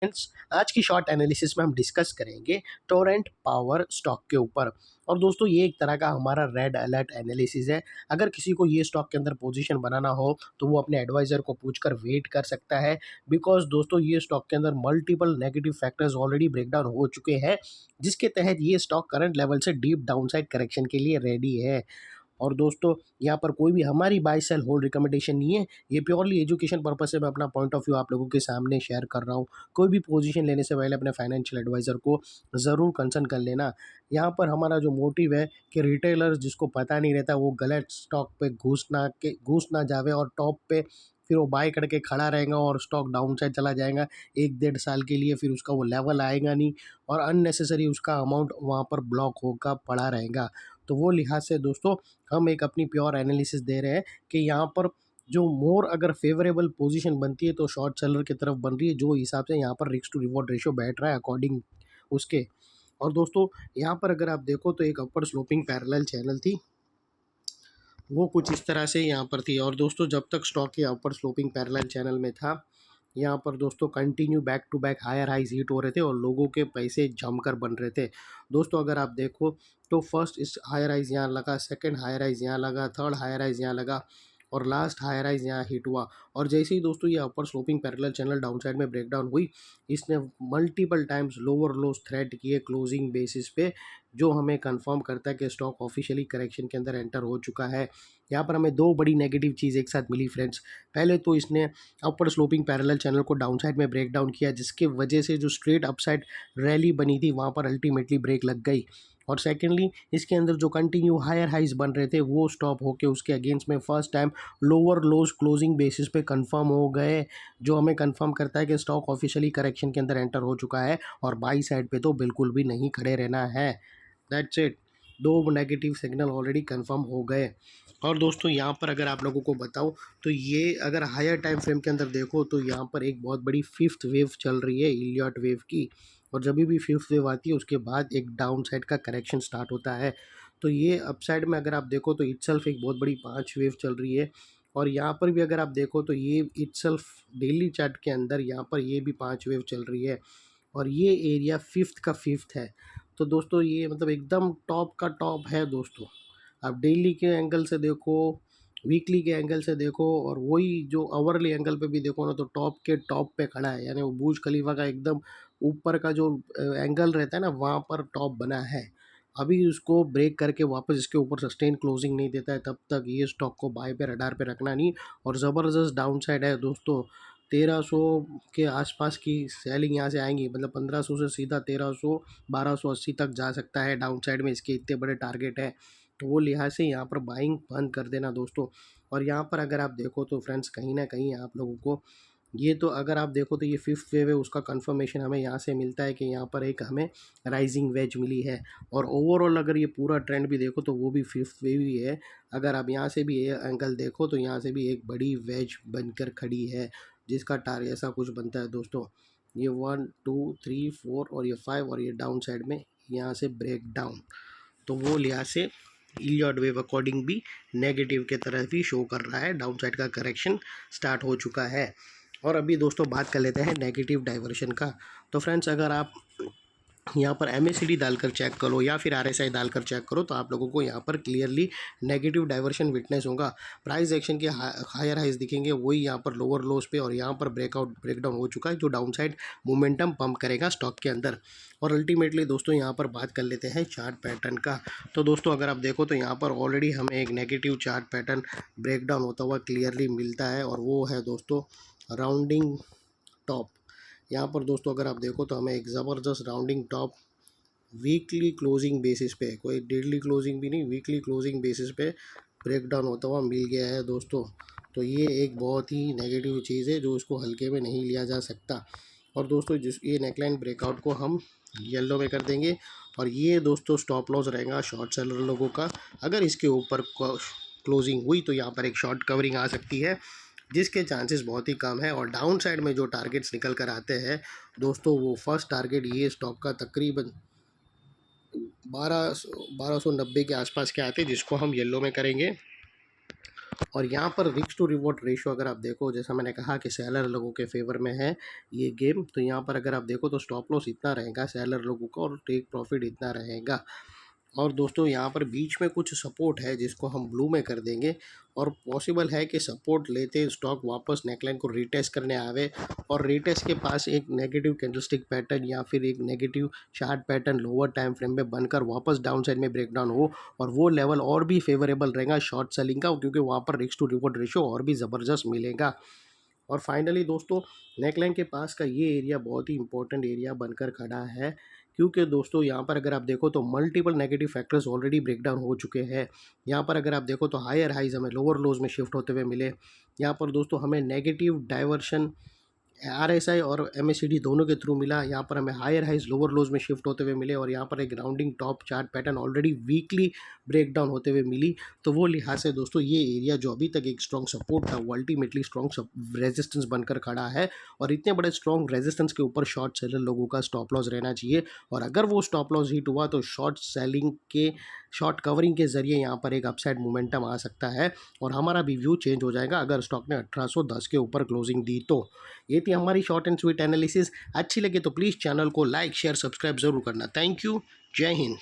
Friends, आज की short analysis में हम डिस्कस करेंगे टोरेंट पावर स्टॉक के ऊपर। और दोस्तों, ये एक तरह का हमारा रेड अलर्ट एनालिसिस है। अगर किसी को ये स्टॉक के अंदर पोजीशन बनाना हो तो वो अपने एडवाइज़र को पूछकर वेट कर सकता है, बिकॉज़ दोस्तों ये स्टॉक के अंदर multiple negative factors already breakdown हो चुके हैं, जिसके तहत ये स्टॉक करंट लेवल से डीप डाउनसाइड करेक्शन के लिए रेडी है। और दोस्तों, यहाँ पर कोई भी हमारी बाय सेल होल्ड रिकमेंडेशन नहीं है, ये प्योरली एजुकेशन पर्पस से मैं अपना पॉइंट ऑफ व्यू आप लोगों के सामने शेयर कर रहा हूँ। कोई भी पोजीशन लेने से पहले अपने फाइनेंशियल एडवाइज़र को ज़रूर कंसल्ट कर लेना। यहाँ पर हमारा जो मोटिव है कि रिटेलर्स जिसको पता नहीं रहता वो गलत स्टॉक पे घुस ना जावे और टॉप पे फिर वो बाय करके खड़ा रहेगा और स्टॉक डाउन साइड चला जाएगा 1 डेढ़ साल के लिए, फिर उसका वो लेवल आएगा नहीं और अननेसेसरी उसका अमाउंट वहाँ पर ब्लॉक होकर पड़ा रहेगा। तो वो लिहाज से दोस्तों, हम एक अपनी प्योर एनालिसिस दे रहे हैं कि यहाँ पर जो मोर अगर फेवरेबल पोजीशन बनती है तो शॉर्ट सेलर की तरफ बन रही है, जो हिसाब से यहाँ पर रिस्क टू रिवॉर्ड रेशियो बैठ रहा है अकॉर्डिंग उसके। और दोस्तों, यहाँ पर अगर आप देखो तो एक अपर स्लोपिंग पैरेलल चैनल थी, वो कुछ इस तरह से यहाँ पर थी। और दोस्तों, जब तक स्टॉक ये अपर स्लोपिंग पैरेलल चैनल में था, यहाँ पर दोस्तों continue back to back higher highs hit हो रहे थे और लोगों के पैसे जमकर बन रहे थे। दोस्तों, अगर आप देखो तो फर्स्ट इस हायर हाइज यहाँ लगा, सेकंड हायर हाइज यहाँ लगा, थर्ड हायर हाइज यहाँ लगा और लास्ट हायर हाइज यहाँ हिट हुआ। और जैसे ही दोस्तों ये upper sloping parallel channel down side में ब्रेकडाउन हुई, इसने multiple times lower lows threat किए क्लोजिंग बेसिस पे, जो हमें कंफर्म करता है कि स्टॉक ऑफिशियली करेक्शन के अंदर एंटर हो चुका है। यहाँ पर हमें दो बड़ी नेगेटिव चीज़ एक साथ मिली फ्रेंड्स। पहले तो इसने अपर स्लोपिंग पैरेलल चैनल को डाउन साइड में ब्रेक डाउन किया, जिसके वजह से जो स्ट्रेट अपसाइड रैली बनी थी वहाँ पर अल्टीमेटली ब्रेक लग गई। और सेकेंडली, इसके अंदर जो कंटिन्यू हायर हाइज बन रहे थे वो स्टॉप होके उसके अगेंस्ट में फर्स्ट टाइम लोअर लोज क्लोजिंग बेसिस पे कंफर्म हो गए, जो हमें कंफर्म करता है कि स्टॉक ऑफिशियली करेक्शन के अंदर एंटर हो चुका है और बाई साइड पे तो बिल्कुल भी नहीं खड़े रहना है। That's it. दो नेगेटिव सिग्नल ऑलरेडी कंफर्म हो गए। और दोस्तों, यहाँ पर अगर आप लोगों को बताऊँ तो ये अगर हायर टाइम फ्रेम के अंदर देखो तो यहाँ पर एक बहुत बड़ी फिफ्थ वेव चल रही है, इलियट वेव की। और जब भी फिफ्थ वेव आती है उसके बाद एक डाउन साइड का करेक्शन स्टार्ट होता है। तो ये अपसाइड में अगर आप देखो तो इटसेल्फ एक बहुत बड़ी 5 वेव चल रही है। और यहाँ पर भी अगर आप देखो तो ये इटसेल्फ डेली चार्ट के अंदर यहाँ पर ये भी 5 वेव चल रही है और ये एरिया फिफ्थ का फिफ्थ है। तो दोस्तों, ये मतलब एकदम टॉप का टॉप है दोस्तों। आप डेली के एंगल से देखो, वीकली के एंगल से देखो और वही जो आवरली एंगल पे भी देखो ना, तो टॉप के टॉप पे खड़ा है। यानी वो बुर्ज खलीफा का एकदम ऊपर का जो एंगल रहता है ना, वहाँ पर टॉप बना है। अभी उसको ब्रेक करके वापस इसके ऊपर सस्टेन क्लोजिंग नहीं देता है, तब तक ये स्टॉक को बाय पे रडार पे रखना नहीं। और ज़बरदस्त डाउन साइड है दोस्तों। 1300 के आसपास की सेलिंग यहाँ से आएंगी, मतलब 1500 से सीधा 1300 1280 तक जा सकता है डाउन साइड में, इसके इतने बड़े टारगेट है। तो वो लिहाज से यहाँ पर बाइंग बंद कर देना दोस्तों। और यहाँ पर अगर आप देखो तो फ्रेंड्स, कहीं ना कहीं आप लोगों को ये तो अगर आप देखो तो ये फिफ्थ वेव है, उसका कंफर्मेशन हमें यहाँ से मिलता है कि यहाँ पर एक हमें राइजिंग वेज मिली है। और ओवरऑल अगर ये पूरा ट्रेंड भी देखो तो वो भी फिफ्थ वेव ही है। अगर आप यहाँ से भी ये एंगल देखो तो यहाँ से भी एक बड़ी वेज बनकर खड़ी है, जिसका टारगेट ऐसा कुछ बनता है दोस्तों। ये 1 2 3 4 और ये 5 और ये डाउन साइड में यहाँ से ब्रेक डाउन। तो वो लिहाज से इलियट वेव अकॉर्डिंग भी नेगेटिव के तरह भी शो कर रहा है, डाउन साइड का करेक्शन स्टार्ट हो चुका है। और अभी दोस्तों बात कर लेते हैं नेगेटिव डाइवर्शन का। तो फ्रेंड्स, अगर आप यहाँ पर MACD डालकर चेक करो या फिर RSI डालकर चेक करो तो आप लोगों को यहाँ पर क्लियरली नेगेटिव डाइवर्शन विटनेस होगा। प्राइस एक्शन के हायर हाइज दिखेंगे, वही यहाँ पर लोअर लोज पे और यहाँ पर ब्रेकडाउन हो चुका है, जो डाउन साइड मोमेंटम पंप करेगा स्टॉक के अंदर। और अल्टीमेटली दोस्तों, यहाँ पर बात कर लेते हैं चार्ट पैटर्न का। तो दोस्तों, अगर आप देखो तो यहाँ पर ऑलरेडी हमें एक नेगेटिव चार्ट पैटर्न ब्रेकडाउन होता हुआ क्लियरली मिलता है और वो है दोस्तों राउंडिंग टॉप। यहाँ पर दोस्तों अगर आप देखो तो हमें एक ज़बरदस्त rounding top weekly closing basis पे, कोई डेली क्लोजिंग भी नहीं, वीकली क्लोजिंग बेसिस पे ब्रेकडाउन होता हुआ मिल गया है दोस्तों। तो ये एक बहुत ही नेगेटिव चीज़ है जो इसको हल्के में नहीं लिया जा सकता। और दोस्तों, जिस ये नेकलाइन ब्रेकआउट को हम येलो में कर देंगे और ये दोस्तों स्टॉप लॉस रहेगा शॉर्ट सेलर लोगों का। अगर इसके ऊपर क्लोजिंग हुई तो यहाँ पर एक शॉर्ट कवरिंग आ सकती है, जिसके चांसेस बहुत ही कम है। और डाउन साइड में जो टारगेट्स निकल कर आते हैं दोस्तों, वो फर्स्ट टारगेट ये स्टॉक का तकरीबन 1290 के आसपास के आते हैं, जिसको हम येलो में करेंगे। और यहाँ पर रिस्क टू रिवॉर्ड रेशियो अगर आप देखो, जैसा मैंने कहा कि सेलर लोगों के फेवर में है ये गेम, तो यहाँ पर अगर आप देखो तो स्टॉप लॉस इतना रहेगा सेलर लोगों का और टेक प्रॉफिट इतना रहेगा। और दोस्तों यहाँ पर बीच में कुछ सपोर्ट है जिसको हम ब्लू में कर देंगे, और पॉसिबल है कि सपोर्ट लेते स्टॉक वापस नेकलाइन को रीटेस्ट करने आवे और रीटेस्ट के पास एक नेगेटिव कैंडलस्टिक पैटर्न या फिर एक negative chart pattern lower time frame में बनकर वापस डाउन साइड में ब्रेकडाउन हो, और वो लेवल और भी फेवरेबल रहेगा शॉर्ट सेलिंग का, क्योंकि वहाँ पर रिस्क टू रिवॉर्ड रेशियो और भी ज़बरदस्त मिलेगा। और फाइनली दोस्तों, नेकलाइन के पास का ये एरिया बहुत ही इंपॉर्टेंट एरिया बनकर खड़ा है, क्योंकि दोस्तों यहाँ पर अगर आप देखो तो multiple negative factors already breakdown हो चुके हैं। यहाँ पर अगर आप देखो तो हायर हाइज हमें लोअर लोज में शिफ्ट होते हुए मिले। यहाँ पर दोस्तों हमें नेगेटिव डाइवर्शन आरएसआई और एमएसीडी दोनों के थ्रू मिला। यहाँ पर हमें हायर हाइज लोअर लोज में शिफ्ट होते हुए मिले, और यहाँ पर एक rounding top chart pattern already weekly breakdown होते हुए मिली। तो वो लिहाज से दोस्तों ये एरिया जो अभी तक एक स्ट्रॉन्ग सपोर्ट था वो अल्टीमेटली स्ट्रॉन्ग रेजिस्टेंस बनकर खड़ा है, और इतने बड़े स्ट्रॉन्ग रेजिस्टेंस के ऊपर शॉर्ट सेलर लोगों का स्टॉप लॉस रहना चाहिए। और अगर वो स्टॉप लॉस हिट हुआ तो शॉर्ट सेलिंग के शॉर्ट कवरिंग के जरिए यहाँ पर एक अपसाइड मोमेंटम आ सकता है, और हमारा भी व्यू चेंज हो जाएगा अगर स्टॉक ने 1810 के ऊपर क्लोजिंग दी तो। ये थी हमारी शॉर्ट एंड स्वीट एनालिसिस। अच्छी लगे तो प्लीज़ चैनल को लाइक शेयर सब्सक्राइब ज़रूर करना। Thank you. जय हिंद।